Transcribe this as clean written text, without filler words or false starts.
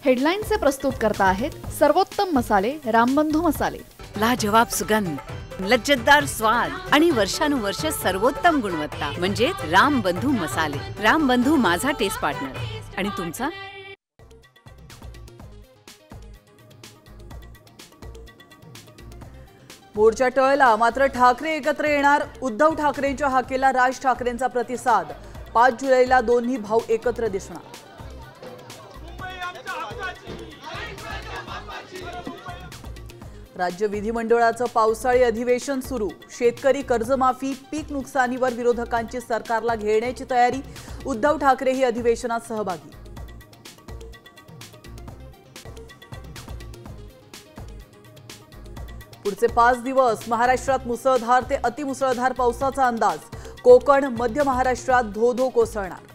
हेडलाईनचे प्रस्तुत करता आहेत सर्वोत्तम मसाले रामबंधू मसाले। लाजवाब सुगंध, लज्जतदार स्वाद आणि वर्षानुवर्ष सर्वोत्तम गुणवत्ता म्हणजे रामबंधू मसाले। रामबंधू माझा टेस्ट पार्टनर आणि तुमचा। मोर्चा टळला, मात्र ठाकरे एकत्र येणार। उद्धव ठाकरेंच्या हाकेला राज ठाकरेंचा प्रतिसाद। 5 जुलैला दोन्ही भाऊ एकत्र दिसणार। राज्य विधिमंडळाचं पावसाळी अधिवेशन सुरू। शेतकरी कर्जमाफी, पीक नुकसानीवर विरोधकांची सरकारला घेरण्याची तयारी। उद्धव ठाकरेही अधिवेशनात सहभागी। पुढचे 5 दिवस महाराष्ट्रात मुसळधार ते अतिमुसळधार पावसाचा अंदाज। कोकण, मध्य महाराष्ट्रात धो-धो कोसळणार।